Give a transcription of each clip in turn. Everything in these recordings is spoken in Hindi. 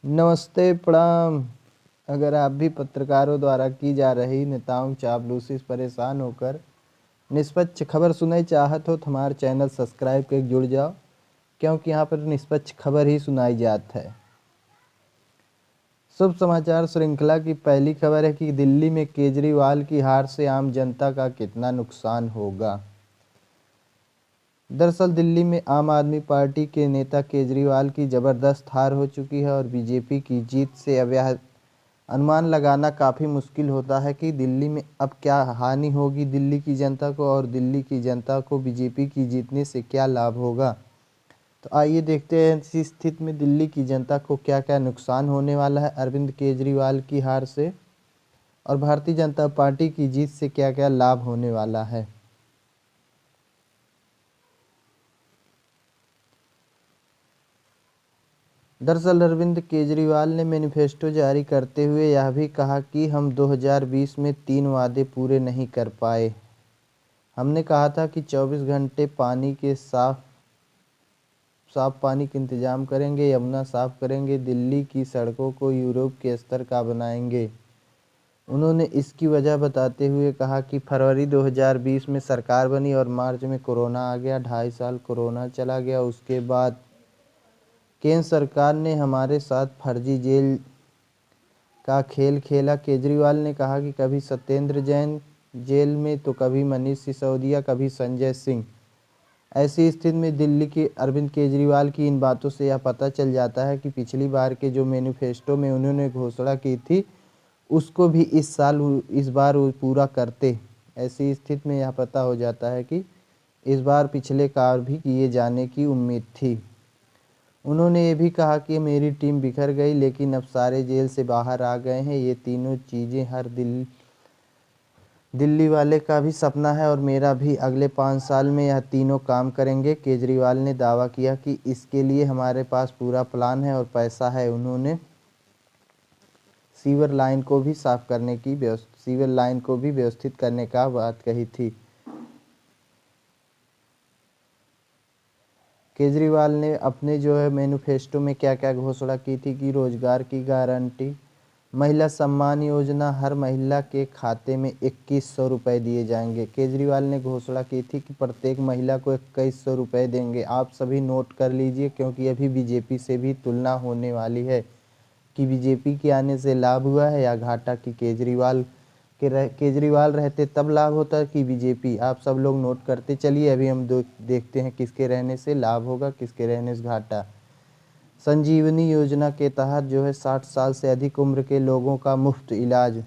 नमस्ते, प्रणाम। अगर आप भी पत्रकारों द्वारा की जा रही नेताओं चापलूसी से परेशान होकर निष्पक्ष खबर सुनना चाहत हो तो हमारे चैनल सब्सक्राइब करके जुड़ जाओ, क्योंकि यहाँ पर निष्पक्ष खबर ही सुनाई जाती है। शुभ समाचार श्रृंखला की पहली खबर है कि दिल्ली में केजरीवाल की हार से आम जनता का कितना नुकसान होगा। दरअसल दिल्ली में आम आदमी पार्टी के नेता केजरीवाल की ज़बरदस्त हार हो चुकी है और बीजेपी की जीत से अब यह अनुमान लगाना काफ़ी मुश्किल होता है कि दिल्ली में अब क्या हानि होगी दिल्ली की जनता को, और दिल्ली की जनता को बीजेपी की जीतने से क्या लाभ होगा। तो आइए देखते हैं इस स्थिति में दिल्ली की जनता को क्या क्या नुकसान होने वाला है अरविंद केजरीवाल की हार से, और भारतीय जनता पार्टी की जीत से क्या क्या लाभ होने वाला है। दरअसल अरविंद केजरीवाल ने मैनिफेस्टो जारी करते हुए यह भी कहा कि हम 2020 में 3 वादे पूरे नहीं कर पाए। हमने कहा था कि 24 घंटे पानी के साफ पानी का इंतजाम करेंगे, यमुना साफ करेंगे, दिल्ली की सड़कों को यूरोप के स्तर का बनाएंगे। उन्होंने इसकी वजह बताते हुए कहा कि फरवरी 2020 में सरकार बनी और मार्च में कोरोना आ गया, 2.5 साल कोरोना चला गया। उसके बाद केंद्र सरकार ने हमारे साथ फर्जी जेल का खेल खेला। केजरीवाल ने कहा कि कभी सत्येंद्र जैन जेल में तो कभी मनीष सिसोदिया, कभी संजय सिंह। ऐसी स्थिति में दिल्ली के अरविंद केजरीवाल की इन बातों से यह पता चल जाता है कि पिछली बार के जो मैनिफेस्टो में उन्होंने घोषणा की थी उसको भी इस बार वो पूरा करते। ऐसी स्थिति में यह पता हो जाता है कि इस बार पिछले कार्य भी किए जाने की उम्मीद थी। उन्होंने ये भी कहा कि मेरी टीम बिखर गई लेकिन अब सारे जेल से बाहर आ गए हैं। ये तीनों चीज़ें हर दिल्ली वाले का भी सपना है और मेरा भी। अगले 5 साल में यह तीनों काम करेंगे। केजरीवाल ने दावा किया कि इसके लिए हमारे पास पूरा प्लान है और पैसा है। उन्होंने सीवर लाइन को भी व्यवस्थित करने का बात कही थी। केजरीवाल ने अपने मैनिफेस्टो में क्या क्या घोषणा की थी कि रोजगार की गारंटी, महिला सम्मान योजना, हर महिला के खाते में 2100 रुपये दिए जाएंगे। केजरीवाल ने घोषणा की थी कि प्रत्येक महिला को 2100 रुपये देंगे। आप सभी नोट कर लीजिए, क्योंकि अभी बीजेपी से भी तुलना होने वाली है कि बीजेपी के आने से लाभ हुआ है या घाटा, कि केजरीवाल रहते तब लाभ होता कि बीजेपी। आप सब लोग नोट करते चलिए, अभी हम देखते हैं किसके रहने से लाभ होगा, किसके रहने से घाटा। संजीवनी योजना के तहत 60 साल से अधिक उम्र के लोगों का मुफ्त इलाज,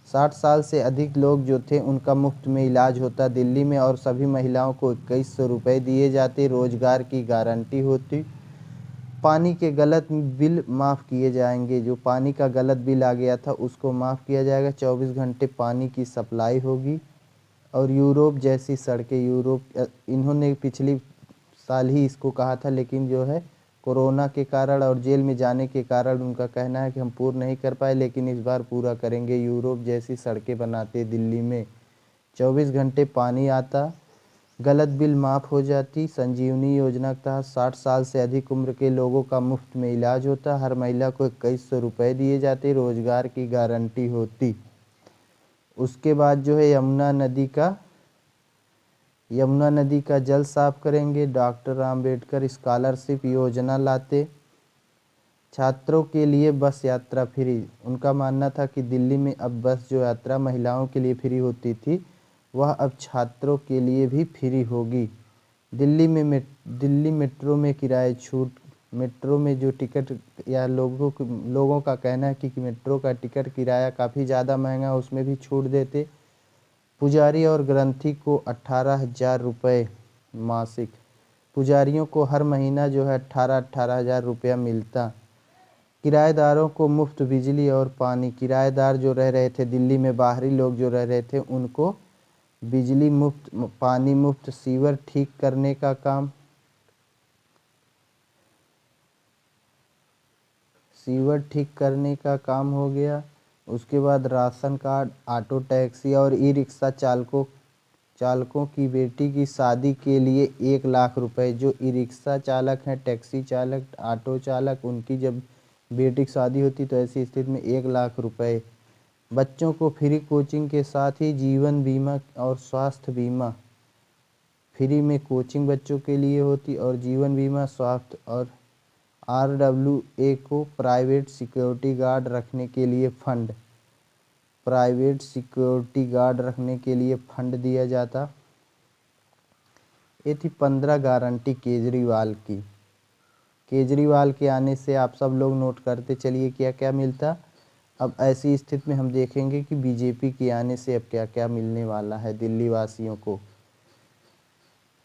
60 साल से अधिक लोग जो थे उनका मुफ्त में इलाज होता दिल्ली में, और सभी महिलाओं को 2100 रुपये दिए जाते। रोजगार की गारंटी होती। पानी के गलत बिल माफ़ किए जाएंगे। जो पानी का गलत बिल आ गया था उसको माफ़ किया जाएगा। 24 घंटे पानी की सप्लाई होगी। और यूरोप जैसी सड़कें, इन्होंने पिछली साल ही इसको कहा था, लेकिन कोरोना के कारण और जेल में जाने के कारण उनका कहना है कि हम पूर्ण नहीं कर पाए, लेकिन इस बार पूरा करेंगे। यूरोप जैसी सड़कें बनाते दिल्ली में, 24 घंटे पानी आता, गलत बिल माफ़ हो जाती। संजीवनी योजना के तहत 60 साल से अधिक उम्र के लोगों का मुफ्त में इलाज होता। हर महिला को 2100 रुपये दिए जाते। रोजगार की गारंटी होती। उसके बाद यमुना नदी का जल साफ करेंगे। डॉक्टर आम्बेडकर स्कॉलरशिप योजना लाते। छात्रों के लिए बस यात्रा फ्री। उनका मानना था कि दिल्ली में अब बस यात्रा महिलाओं के लिए फ्री होती थी, वह अब छात्रों के लिए भी फ्री होगी। दिल्ली मेट्रो में किराए छूट। मेट्रो में जो टिकट या लोगों का कहना है कि मेट्रो का टिकट किराया काफ़ी ज़्यादा महंगा, उसमें भी छूट देते। पुजारी और ग्रंथी को 18,000 रुपये मासिक। पुजारियों को हर महीना 18,000 रुपया मिलता। किराएदारों को मुफ्त बिजली और पानी। किराएदार जो रह रहे थे दिल्ली में, बाहरी लोग जो रह रहे थे, उनको बिजली मुफ्त, पानी मुफ्त, सीवर ठीक करने का काम हो गया। उसके बाद राशन कार्ड, ऑटो टैक्सी और ई रिक्शा चालकों की बेटी की शादी के लिए 1 लाख रुपए। जो ई रिक्शा चालक हैं, टैक्सी चालक, ऑटो चालक, उनकी जब बेटी की शादी होती तो ऐसी स्थिति में 1 लाख रुपए। बच्चों को फ्री कोचिंग के साथ ही जीवन बीमा और स्वास्थ्य बीमा, फ्री में कोचिंग बच्चों के लिए होती और जीवन बीमा, स्वास्थ्य। और RWA को प्राइवेट सिक्योरिटी गार्ड रखने के लिए फंड, प्राइवेट सिक्योरिटी गार्ड रखने के लिए फंड दिया जाता। ये थी 15 गारंटी केजरीवाल की। केजरीवाल के आने से आप सब लोग नोट करते चलिए क्या क्या मिलता। अब ऐसी स्थिति में हम देखेंगे कि बीजेपी के आने से अब क्या क्या मिलने वाला है दिल्ली वासियों को।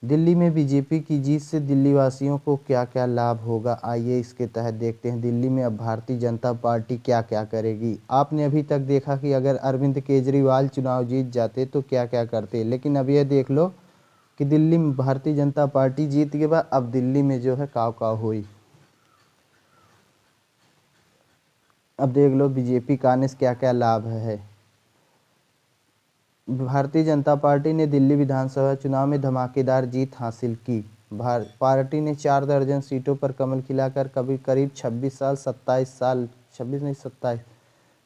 दिल्ली में बीजेपी की जीत से दिल्ली वासियों को क्या क्या लाभ होगा, आइए इसके तहत देखते हैं। दिल्ली में अब भारतीय जनता पार्टी क्या क्या करेगी। आपने अभी तक देखा कि अगर अरविंद केजरीवाल चुनाव जीत जाते तो क्या क्या करते, लेकिन अब यह देख लो कि दिल्ली में भारतीय जनता पार्टी जीत के बाद अब दिल्ली में जो है काव काव हुई। अब देख लो बीजेपी का आने से क्या क्या लाभ है। भारतीय जनता पार्टी ने दिल्ली विधानसभा चुनाव में धमाकेदार जीत हासिल की। पार्टी ने 4 दर्जन सीटों पर कमल खिलाकर करीब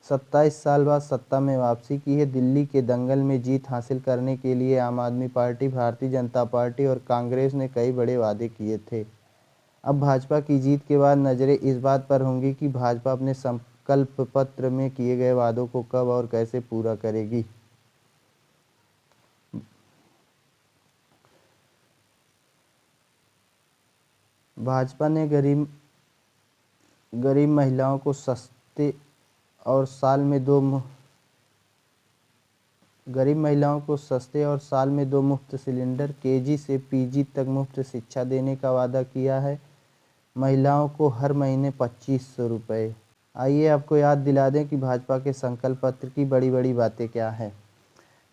27 साल बाद सत्ता में वापसी की है। दिल्ली के दंगल में जीत हासिल करने के लिए आम आदमी पार्टी, भारतीय जनता पार्टी और कांग्रेस ने कई बड़े वादे किए थे। अब भाजपा की जीत के बाद नजरें इस बात पर होंगी कि भाजपा अपने संकल्प पत्र में किए गए वादों को कब और कैसे पूरा करेगी। भाजपा ने गरीब महिलाओं को सस्ते और साल में दो मुफ्त सिलेंडर, केजी से पीजी तक मुफ्त शिक्षा देने का वादा किया है। महिलाओं को हर महीने 2500 रुपये। आइए आपको याद दिला दें कि भाजपा के संकल्प पत्र की बड़ी बड़ी बातें क्या हैं,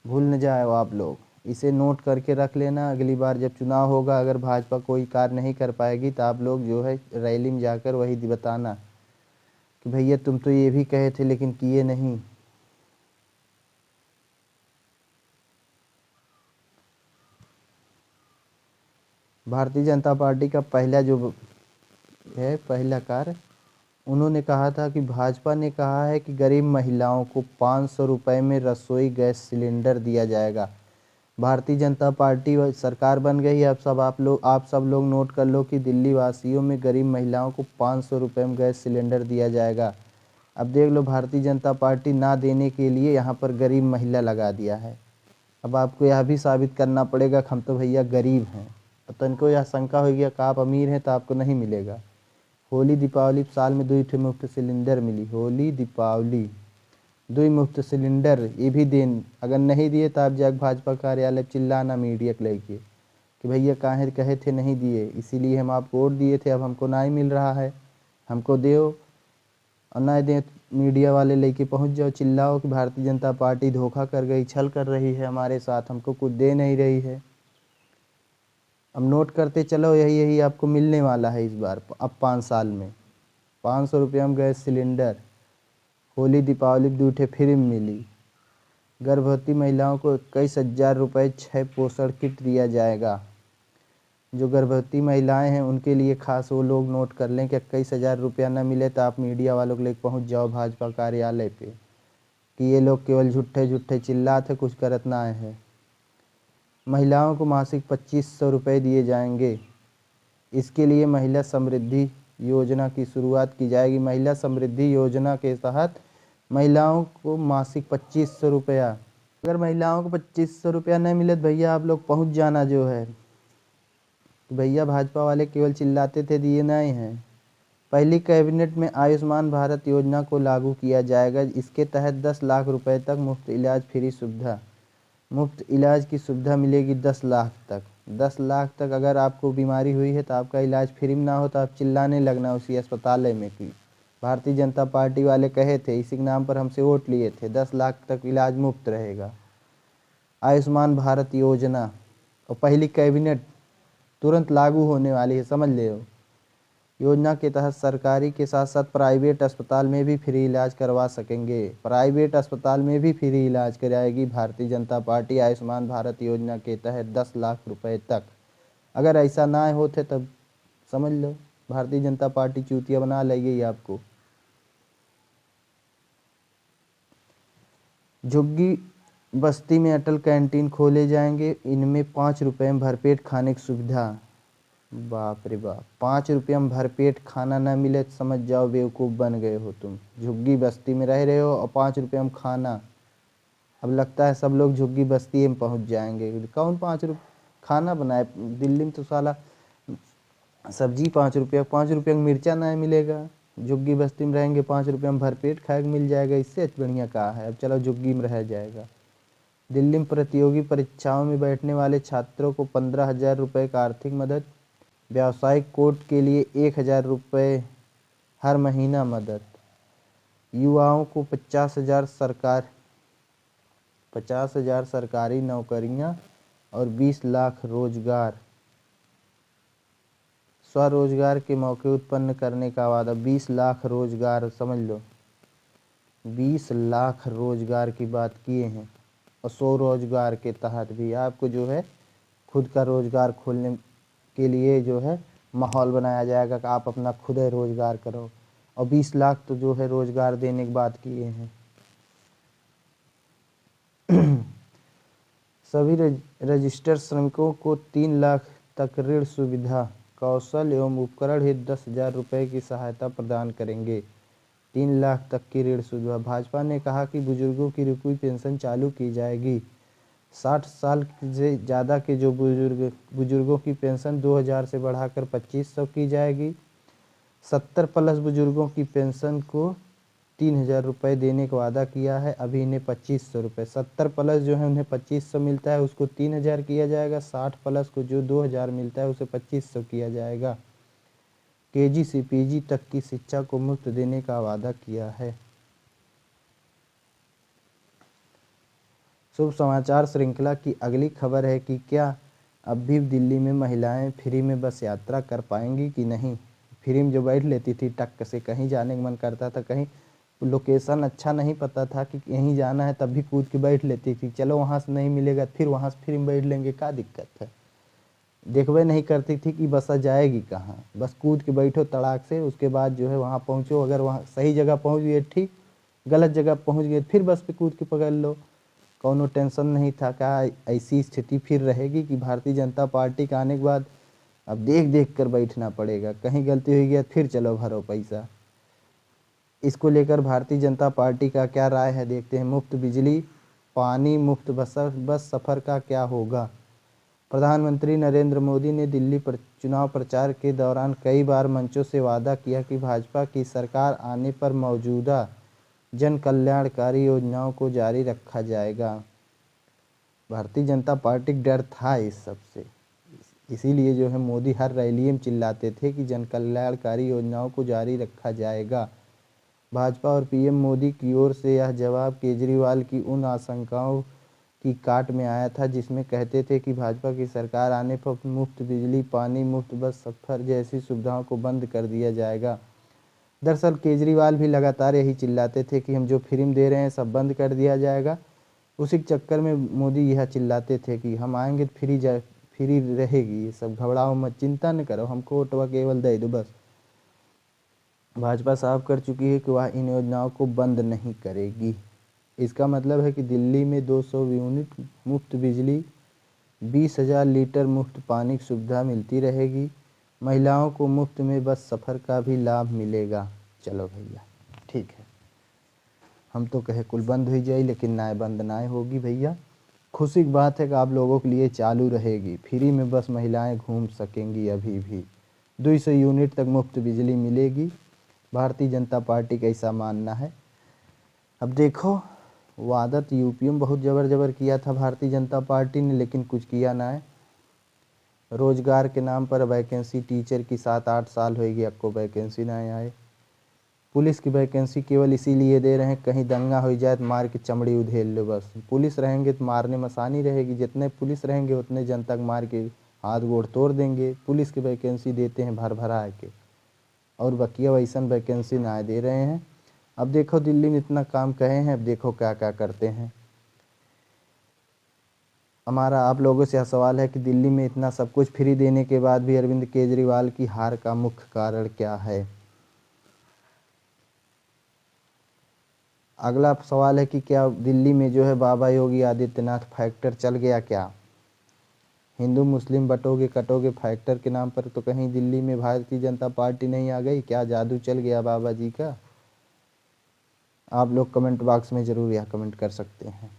भूल न जाओ आप लोग, इसे नोट करके रख लेना। अगली बार जब चुनाव होगा अगर भाजपा कोई कार्य नहीं कर पाएगी तो आप लोग जो है रैली में जाकर वही बताना कि भैया तुम तो ये भी कहे थे लेकिन किए नहीं। भारतीय जनता पार्टी का पहला कार्य, उन्होंने कहा था कि भाजपा ने कहा है कि गरीब महिलाओं को 500 रुपये में रसोई गैस सिलेंडर दिया जाएगा। भारतीय जनता पार्टी सरकार बन गई है। आप सब लोग नोट कर लो कि दिल्ली वासियों में गरीब महिलाओं को 500 रुपये में गैस सिलेंडर दिया जाएगा। अब देख लो भारतीय जनता पार्टी ना देने के लिए यहाँ पर गरीब महिला लगा दिया है। अब आपको यह भी साबित करना पड़ेगा कि हम तो भैया गरीब हैं। तो इनको यह शंका होगी कि आप अमीर हैं तो आपको नहीं मिलेगा। होली दीपावली साल में 2 मुफ्त सिलेंडर मिली। होली दीपावली 2 मुफ्त सिलेंडर, ये भी देन। अगर नहीं दिए तो आप जाकर भाजपा कार्यालय चिल्लाना मीडिया को लेके कि भैया काहे कहे थे नहीं दिए, इसीलिए हम आपको वोट दिए थे, अब हमको ना ही मिल रहा है, हमको दो। और ना दें मीडिया वाले लेके पहुंच जाओ, चिल्लाओ कि भारतीय जनता पार्टी धोखा कर गई, छल कर रही है हमारे साथ, हमको कुछ दे नहीं रही है। अब नोट करते चलो, यही आपको मिलने वाला है इस बार। अब 5 साल में 500 रुपये में gas cylinder, Holi Deepavali 2 free में मिली। गर्भवती महिलाओं को 21,000 रुपये 6 पोषण किट दिया जाएगा। जो गर्भवती महिलाएं हैं उनके लिए खास वो लोग नोट कर लें कि 21,000 रुपया न मिले तो आप मीडिया वालों को लेकर पहुंच जाओ भाजपा कार्यालय पे कि ये लोग केवल झूठे चिल्लाते कुछ करत ना है। महिलाओं को मासिक 2500 रुपये दिए जाएंगे। इसके लिए महिला समृद्धि योजना की शुरुआत की जाएगी। महिला समृद्धि योजना के तहत महिलाओं को मासिक 2500 रुपया। अगर महिलाओं को 2500 रुपया नहीं मिले तो भैया आप लोग पहुंच जाना जो है। तो भैया भाजपा वाले केवल चिल्लाते थे, दिए नहीं हैं। पहली कैबिनेट में आयुष्मान भारत योजना को लागू किया जाएगा। इसके तहत 10 लाख रुपए तक मुफ्त इलाज फ्री सुविधा, मुफ्त इलाज की सुविधा मिलेगी 10 लाख तक। 10 लाख तक अगर आपको बीमारी हुई है तो आपका इलाज फ्री में ना हो तो आप चिल्लाने लगना उसी अस्पताल में कि भारतीय जनता पार्टी वाले कहे थे, इसी के नाम पर हमसे वोट लिए थे, 10 लाख तक इलाज मुफ्त रहेगा। आयुष्मान भारत योजना और पहली कैबिनेट तुरंत लागू होने वाली है, समझ ले। योजना के तहत सरकारी के साथ साथ प्राइवेट अस्पताल में भी फ्री इलाज करवा सकेंगे। प्राइवेट अस्पताल में भी फ्री इलाज कराएगी भारतीय जनता पार्टी आयुष्मान भारत योजना के तहत 10 लाख रुपए तक। अगर ऐसा ना होते तब समझ लो भारतीय जनता पार्टी चूतिया बना लेगी आपको। झुग्गी बस्ती में अटल कैंटीन खोले जाएंगे, इनमें 5 रुपये में भरपेट खाने की सुविधा। बाप रे बाप, 5 रुपये में भरपेट खाना ना मिले तो समझ जाओ बेवकूफ़ बन गए हो तुम। झुग्गी बस्ती में रह रहे हो और 5 रुपये में खाना। अब लगता है सब लोग झुग्गी बस्ती में पहुंच जाएंगे। कौन 5 रुपये खाना बनाए? दिल्ली में तो साला सब्जी 5 रुपये में मिर्चा ना मिलेगा। झुग्गी बस्ती में रहेंगे, 5 रुपये में भरपेट खाए को मिल जाएगा, इससे बढ़िया कहा है। अब चलो झुग्गी में रह जाएगा। दिल्ली में प्रतियोगी परीक्षाओं में बैठने वाले छात्रों को 15,000 रुपये का आर्थिक मदद। व्यावसायिक कोर्ट के लिए 1,000 रुपये हर महीना मदद। युवाओं को 50,000 सरकारी नौकरियां और 20 लाख रोजगार, स्वरोजगार के मौके उत्पन्न करने का वादा। 20 लाख रोजगार, समझ लो 20 लाख रोजगार की बात किए हैं। और स्वरोजगार के तहत भी आपको जो है खुद का रोजगार खोलने के लिए जो है माहौल बनाया जाएगा कि आप अपना खुद ही रोजगार करो। और 20 लाख तो जो है रोजगार देने की बात किए हैं। सभी रजिस्टर्ड श्रमिकों को 3 लाख तक ऋण सुविधा। कौशल एवं उपकरण हेतु 10,000 रुपये की सहायता प्रदान करेंगे। 3 लाख तक की ऋण सुविधा। भाजपा ने कहा कि बुजुर्गों की रुकी पेंशन चालू की जाएगी। 60 साल से ज़्यादा के जो बुजुर्गों की पेंशन 2,000 से बढ़ाकर 2,500 की जाएगी। 70 प्लस बुजुर्गों की पेंशन को 3,000 रुपये देने का वादा किया है। अभी इन्हें 2,500 रुपये, 70 प्लस जो है उन्हें 2,500 मिलता है, उसको 3,000 किया जाएगा। 60 प्लस को जो 2,000 मिलता है उसे 2,500 किया जाएगा। केजी से पीजी तक की शिक्षा को मुफ्त देने का वादा किया है। शुभ समाचार श्रृंखला की अगली खबर है कि क्या अब भी दिल्ली में महिलाएं फ्री में बस यात्रा कर पाएंगी कि नहीं। फ्री में जो बैठ लेती थी टक से, कहीं जाने का मन करता था, कहीं लोकेशन अच्छा नहीं पता था कि कहीं जाना है, तब भी कूद के बैठ लेती थी। चलो वहाँ से नहीं मिलेगा फिर वहाँ से फ्री में बैठ लेंगे, क्या दिक्कत है। देखवे नहीं करती थी कि बस जाएगी कहाँ, बस कूद के बैठो तड़ाक से। उसके बाद जो है वहाँ पहुँचो, अगर वहाँ सही जगह पहुँच गए ठीक, गलत जगह पहुँच गए फिर बस पे कूद के पकड़ लो। कोनो टेंशन नहीं था। क्या ऐसी स्थिति फिर रहेगी कि भारतीय जनता पार्टी के आने के बाद अब देख देख कर बैठना पड़ेगा, कहीं गलती हो गया फिर चलो भरो पैसा। इसको लेकर भारतीय जनता पार्टी का क्या राय है, देखते हैं। मुफ्त बिजली, पानी, मुफ्त बस सफ़र का क्या होगा। प्रधानमंत्री नरेंद्र मोदी ने दिल्ली पर चुनाव प्रचार के दौरान कई बार मंचों से वादा किया कि भाजपा की सरकार आने पर मौजूदा जन कल्याणकारी योजनाओं को जारी रखा जाएगा। भारतीय जनता पार्टी का डर था इस सब से, इसीलिए जो है मोदी हर रैली में चिल्लाते थे कि जन कल्याणकारी योजनाओं को जारी रखा जाएगा। भाजपा और पीएम मोदी की ओर से यह जवाब केजरीवाल की उन आशंकाओं की काट में आया था जिसमें कहते थे कि भाजपा की सरकार आने पर मुफ्त बिजली, पानी, मुफ्त बस सफ़र जैसी सुविधाओं को बंद कर दिया जाएगा। दरअसल केजरीवाल भी लगातार यही चिल्लाते थे कि हम जो फ्री में दे रहे हैं सब बंद कर दिया जाएगा। उसी के चक्कर में मोदी यह चिल्लाते थे कि हम आएंगे तो फ्री रहेगी, ये सब घबराओ मत, चिंता न करो, हमको वोटवा केवल दे दो बस। भाजपा साफ कर चुकी है कि वह इन योजनाओं को बंद नहीं करेगी। इसका मतलब है कि दिल्ली में 200 यूनिट मुफ्त बिजली, 20,000 लीटर मुफ्त पानी की सुविधा मिलती रहेगी। महिलाओं को मुफ्त में बस सफ़र का भी लाभ मिलेगा। चलो भैया ठीक है, हम तो कहे कुल बंद हो जाए, लेकिन ना बंद ना होगी भैया। खुशी की बात है कि आप लोगों के लिए चालू रहेगी, फ्री में बस महिलाएं घूम सकेंगी। अभी भी 200 यूनिट तक मुफ्त बिजली मिलेगी। भारतीय जनता पार्टी का ऐसा मानना है। अब देखो, वादा तो यूपी में बहुत जबर किया था भारतीय जनता पार्टी ने, लेकिन कुछ किया ना है। रोजगार के नाम पर वैकेंसी टीचर की 7-8 साल हो गई, आपको वैकेंसी ना आए। पुलिस की वैकेंसी केवल इसीलिए दे रहे हैं कहीं दंगा हो जाए तो मार के चमड़ी उधेल लो बस। पुलिस रहेंगे तो मारने में आसानी रहेगी, जितने पुलिस रहेंगे उतने जनता को मार के हाथ गोड़ तोड़ देंगे। पुलिस की वैकेंसी देते हैं भर भरा के, और बकिया वैसा वैकेंसी ना दे रहे हैं। अब देखो दिल्ली में इतना काम कहे हैं, अब देखो क्या क्या करते हैं। हमारा आप लोगों से यह सवाल है कि दिल्ली में इतना सब कुछ फ्री देने के बाद भी अरविंद केजरीवाल की हार का मुख्य कारण क्या है। अगला सवाल है कि क्या दिल्ली में जो है बाबा योगी आदित्यनाथ फैक्टर चल गया क्या? हिंदू मुस्लिम बटोगे कटोगे फैक्टर के नाम पर तो कहीं दिल्ली में भारतीय जनता पार्टी नहीं आ गई? क्या जादू चल गया बाबा जी का? आप लोग कमेंट बॉक्स में ज़रूर यह कमेंट कर सकते हैं।